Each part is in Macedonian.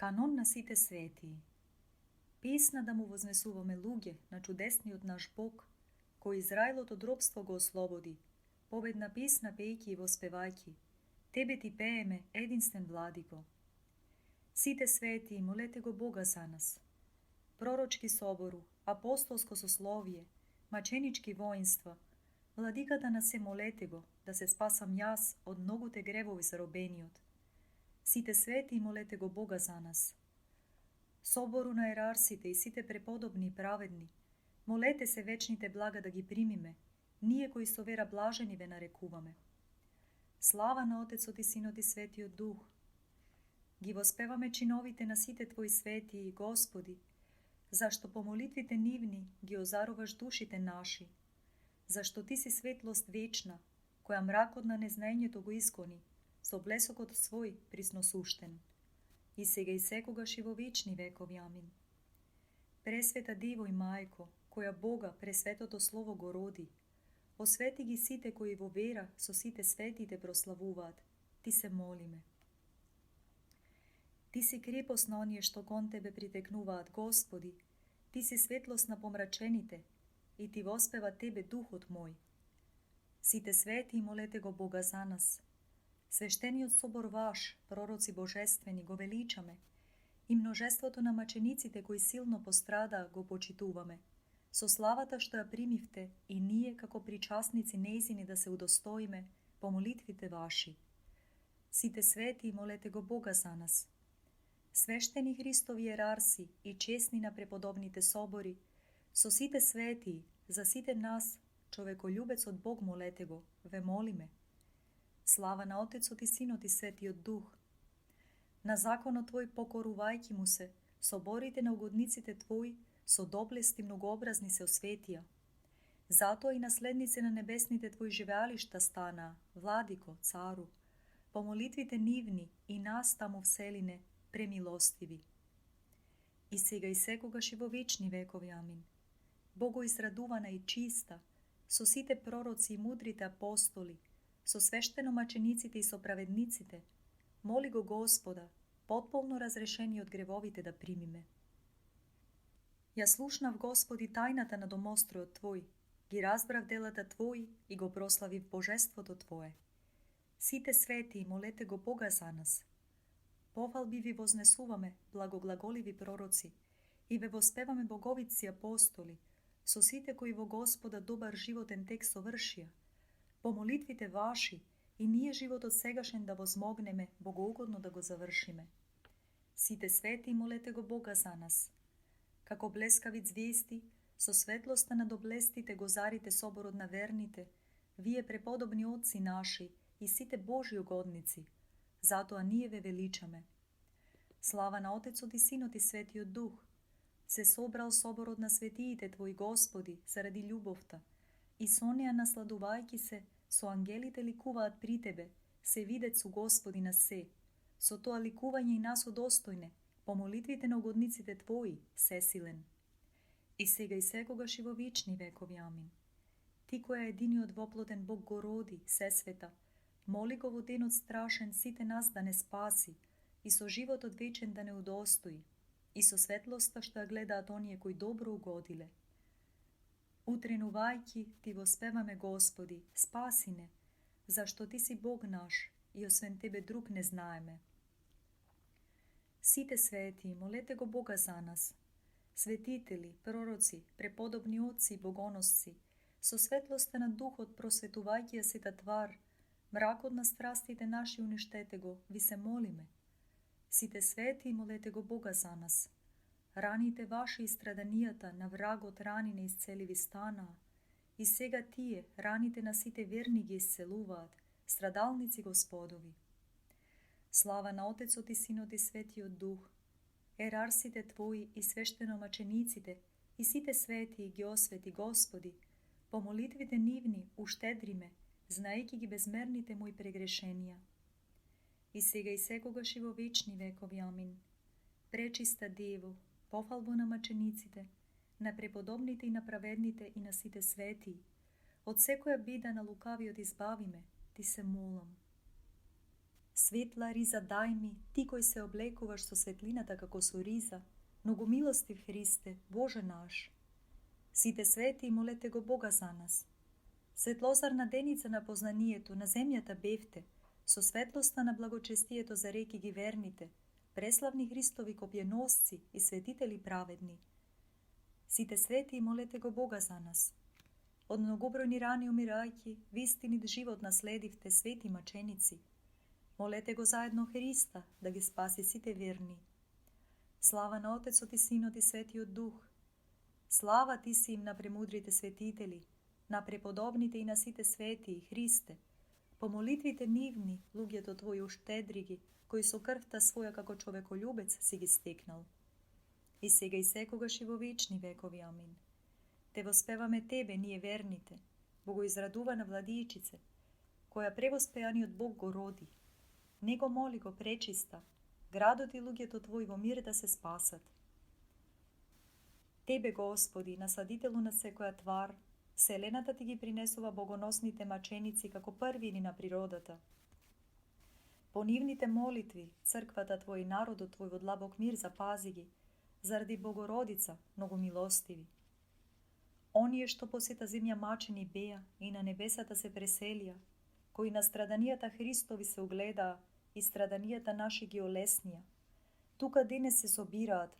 Канон на сите светии. Песна да му вознесуваме луѓе на чудесниот наш Бог, кој Израилот од робство го ослободи, победна песна пејки и воспевајки, Тебе ти пееме, единствен владико. Сите светии, молете го Бога за нас. Пророчки собору, апостолско сословие, маченички воинства, владиката на се молете го, да се спасам јас од многуте гревови заробениот. Сите свети молете го Бога за нас. Собору на ерарсите и сите преподобни и праведни, молете се вечните блага да ги примиме, ние кои со вера блажени ве нарекуваме. Слава на Отецот и Синот и Светиот Дух. Ги воспеваме чиновите на сите Твои светии, Господи, зашто по молитвите нивни ги озаруваш душите наши, зашто Ти си светлост вечна, која мракот на незнаењето го изгони, со блесокот свој присносуштен, и сега и секогаш и во вечни векови. Амин. Пресвета Диво и Мајко, која Бога пресветото Слово го роди, освети ги сите кои во вера со сите светите прославуваат, Ти се молиме. Ти си крепост на оние што кон Тебе притекнуваат, Господи, Ти си светлост на помрачените, и Ти воспева Тебе Духот мој. Сите свети молете го Бога за нас. Свештениот собор ваш, пророци божествени, го величаме, и множеството на мачениците кои силно пострадаа го почитуваме, со славата што ја примивте и ние како причасници нејзини да се удостоиме по молитвите ваши. Сите свети молете го Бога за нас. Свештени Христови ерарси и чесни на преподобните собори, со сите свети, за сите нас, човеколюбецот Бог молете го, ве молиме. Слава на Отецот и Синот и Светиот Дух. На законот Твој покорувајќи му се, соборите на угодниците Твои со доблести многообразни се осветија. Затоа и наследници на небесните Твои живеалишта станаа, Владико, Цару, по молитвите нивни и нас таму вселине, премилостиви. И сега и секогаш и во вечни векови. Амин. Бого израдувана и чиста, со сите пророци и мудрите апостоли, со свештеномачениците и со праведниците, моли го Господа, потполно разрешени од гревовите да примиме. Ја слушнав, Господи, тајната на домостројот Твој, ги разбрав делата Твои и го прославив божеството Твое. Сите свети, молете го Бога за нас. Пофалби ви вознесуваме, благоглаголиви пророци, и ве воспеваме боговици апостоли, со сите кои во Господа добар животен тек совршија, по молитвите ваши и ние животот сегашен да возмогнеме богоугодно да го завршиме. Сите свети молете го Бога за нас. Како блескави звезди, со светлоста на доблестите го зарите соборот на верните, вие преподобни отци наши и сите Божи угодници, затоа ние ве величаме. Слава на Отецот и Синот и Светиот Дух. Се собрал соборот на светиите Твои, Господи, заради љубовта, и со неа насладувајќи се, со ангелите ликуваат при Тебе, се видецу Господи на се, со тоа ликување и нас удостојне, по молитвите на угодниците Твои, сесилен. И сега и секогаш и во вечни векови. Амин. Ти која единиот воплотен Бог го роди, сесвета, моли го во денот страшен сите нас да не спаси, и со животот вечен да не удостои, и со светлоста што ја гледаат оние кои добро угодиле. Утренувајќи Ти воспеваме, Господи, спаси не, зашто Ти си Бог наш и освен Тебе друг не знаеме. Сите свети, молете го Бога за нас. Светители, пророци, преподобни отци и богоносци, со светлоста на Духот просветувајќи ја сета твар, мракот на страстите наши уништете го, ви се молиме. Сите свети, молете го Бога за нас. Раните ваши и страданијата на врагот рани неисцеливи станаа, и сега тие, раните на сите верни ги исцелуваат, страдалници Господови. Слава на Отецот и Синот и Светиот Дух. Ерарсите Твои и свештеномачениците и сите свети ги освети, Господи, по молитвите нивни уштедриме, знаејќи ги безмерните мои прегрешенија. И сега и секогаш и во вечни векови. Амин. Пречиста Дево, пофалбо на мачениците, на преподобните и на праведните и на сите свети, од секоја бида на лукавиот избавиме, Ти се молам. Svetla riza daj mi, ti koji se oblekuvaš so svetlината како со риза, много милостив Христе, Боже наш. Сите свети и молете го Бога за нас. Светлозарна деница на познанието на земјата бевте, со светлоста на благочестието за реки ги верните, преславни Христови копјеносци и светители праведни. Сите свети и молете го Бога за нас. Од многобројни рани умирајќи, вистинит живот наследивте свети маченици. Молете го заедно Христа да ги спаси сите верни. Слава на Отецот и Синот и Светиот Дух. Слава ти си им на премудрите светители, на преподобните и на сите свети и Христе. По молитвите нивни, луѓето твои уштедри ги, кои со крвта своја како човеколюбец си ги стекнал. И сега и секогаш и во вечни векови. Амин. Те воспеваме Тебе, ние верните, богоизрадувана владичице, која превоспеаниот Бог го роди. Него моли го пречиста, градот и луѓето Твои во мир да се спасат. Тебе, Господи, насадителу на секоја твар, Вселената Ти ги принесува богоносните маченици како првини на природата. По нивните молитви, црквата Твој и народот Твој во длабок мир запази ги, заради Богородица, многу милостиви. Оние што по сета земја мачени беа и на небесата се преселија, кои на страданијата Христови се угледаа и страданијата наши ги олеснија, тука денес се собираат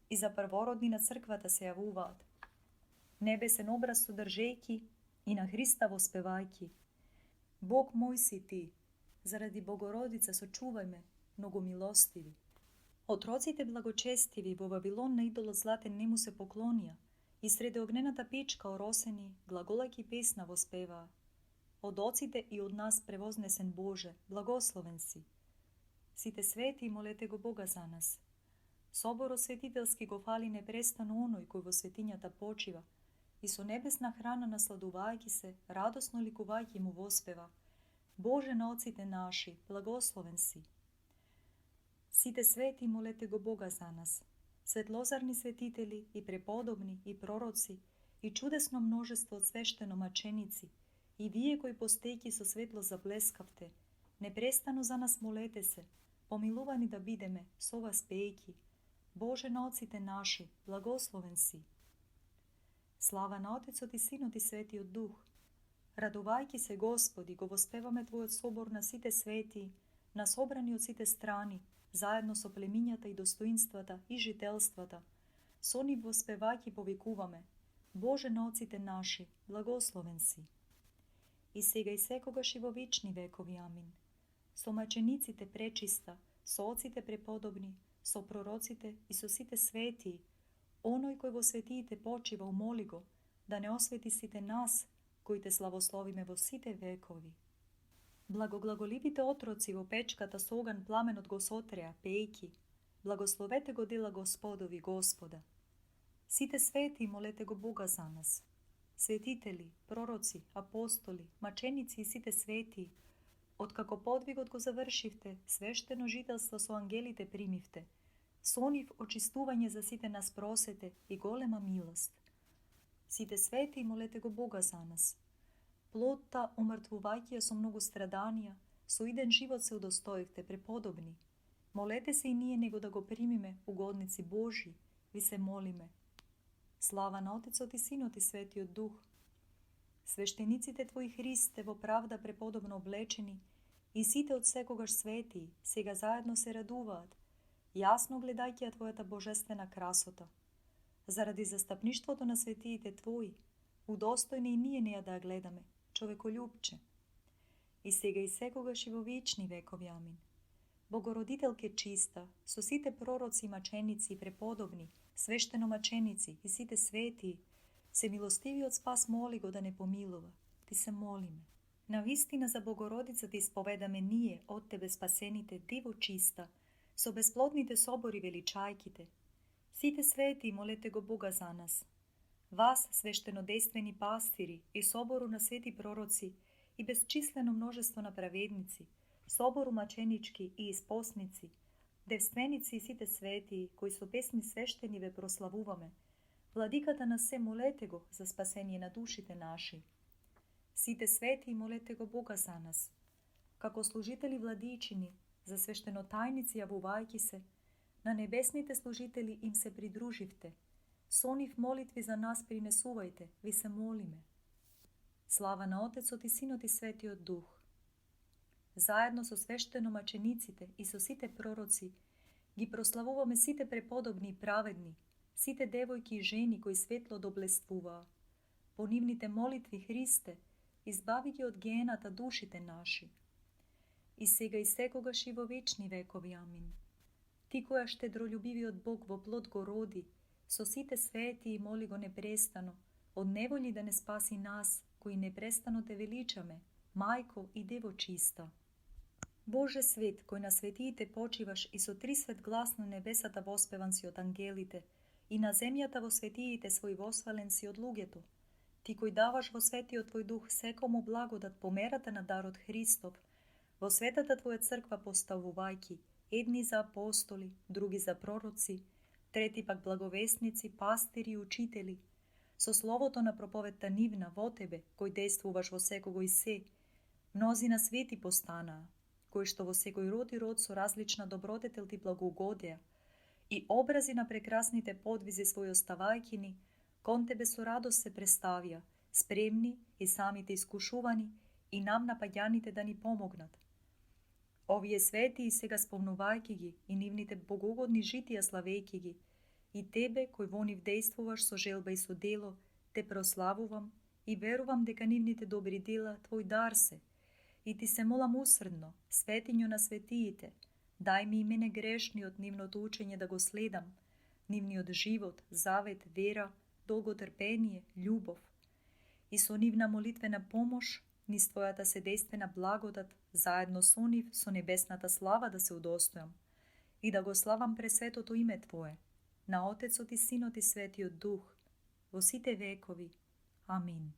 и за првородни на црквата се јавуваат. Небесен образ содржејки и на Христа воспевајки. Бог мој си Ти, заради Богородица сочувај ме, многу милостиви. Отроците благочестиви во Вавилон на идолот златен не му се поклонија и среде огнената печка оросени, глаголајки песна воспеваа. Од оците и од нас превознесен Боже, благословен си. Сите свети молете го Бога за нас. Соборот светителски го фали непрестано оној кој во светињата почива и со небесна храна насладувајќи се, радосно ликувајќи му воспева. Боже на оците наши, благословен си. Сите свети молете го Бога за нас. Светлозарни светители и преподобни и пророци и чудесно множество од свештено маченици и вие кои постејќи со светло заблескавте, непрестано за нас молете се, помилувани да бидеме со вас пејки. Боже на оците наши, благословен си. Слава на Отецот и Синот и Светиот Дух. Радувајќи се, Господи, го воспеваме Твојот собор на сите свети, на собрани од сите страни, заедно со племињата и достоинствата и жителствата. Со нив воспевајќи повикуваме, Боже на оците наши, благословен си. И сега и секогаш и во вечни векови. Амин. Со мачениците пречиста, со оците преподобни, со пророците и со сите светии, оној кој во светиите почива, умоли го, да не освети сите нас, кои те славословиме во сите векови. Благоглаголивите отроци во печката со оган пламенот го сотреа, пејки, благословете го дела Господови Господа. Сите свети молете го Бога за нас. Светители, пророци, апостоли, маченици и сите свети, откако подвигот го завршивте, свештено жителство со ангелите примивте, со нив очистување за сите нас просете и голема милост. Сите свети молете го Бога за нас. Плотта умртвувајќи ја со многу страданија, со иден живот се удостоивте преподобни. Молете се и ние него да го примиме, угодници Божи, ви се молиме. Слава на Отецот и Синот и Светиот Дух. Свештениците Твои Христе во правда преподобно облечени и сите од секогаш свети сега заедно се радуваат, јасно гледајќи ја Твојата божествена красота. Заради застапништвото на светиите Твои, удостојни и ние неја да ја гледаме, човеколюбче. И сега и секогаш и во вечни векови. Амин. Богородителке чиста, со сите пророци, маченици и преподобни, свештено маченици и сите свети, се милостивиот спас моли го да не помилува. Ти се молиме. Навистина за Богородицата исповедаме ние од Тебе спасените Диво чиста, со безплодните собори величајките. Сите свети молете го Бога за нас. Вас, свештенодействени пастири и собору на свети пророци и безчислено множество на праведници, собору маченички и испосници, девственици и сите свети, кои со песни свештени ве прославуваме, владиката на се молете го за спасение на душите наши. Сите свети молете го Бога за нас. Како служители владичини, за свештеноtajnici javuvajki se, na nebesните служители им се придруживте, со нив молитви за нас принесувайте, ви се молиме. Слава на Отецот и Синот и Светиот Дух. Заедно со свештеномачениците и со сите пророци ги прославуваме сите преподобни и праведни, сите девојки и жени кои светло доблествуваа. По нивните молитви, Христе, избави ги од геената душите наши. И сега и секогаш и во вечни векови. Амин. Ти која щедролюбивиот Бог во плод го роди, со сите свети и моли го непрестано, од неволи да не спаси нас, кои непрестано те величаме, Мајко и Дево чиста. Боже свет, кој на светиите почиваш и со три свет глас на небесата воспеван си од ангелите, и на земјата во светиите свој восвален си од луѓето, ти кој даваш во светиот твој дух секому благодат по мерата на дарот Христов, во светата твоја црква поставувајки, едни за апостоли, други за пророци, трети пак благовесници, пастири и учители, со словото на проповедта нивна во тебе, кој действуваш во секого и се, мнози на свети постанаа, кои што во секој род и род со различна добродетел ти благоугодеа, и образи на прекрасните подвизи своји оставајки ни, кон тебе со радост се представија, спремни и самите искушувани, и нам напаѓаните да ни помогнат. Овие свети и сега спомнувајки ги, и нивните богогодни житија славејки ги, и тебе, кој во нив действуваш со желба и со дело, те прославувам и верувам дека нивните добри дела твој дар се. И ти се молам усредно, светињу на светиите, дај ми и мене грешниот нивното учење да го следам, нивниот живот, завет, вера, долготрпение, љубов. И со нивна молитвена помош, низ твојата седејствена благодат, заедно со нив, со небесната слава да се удостојам и да го славам пресветото име Твое, на Отецот и Синот и Светиот Дух, во сите векови. Амин.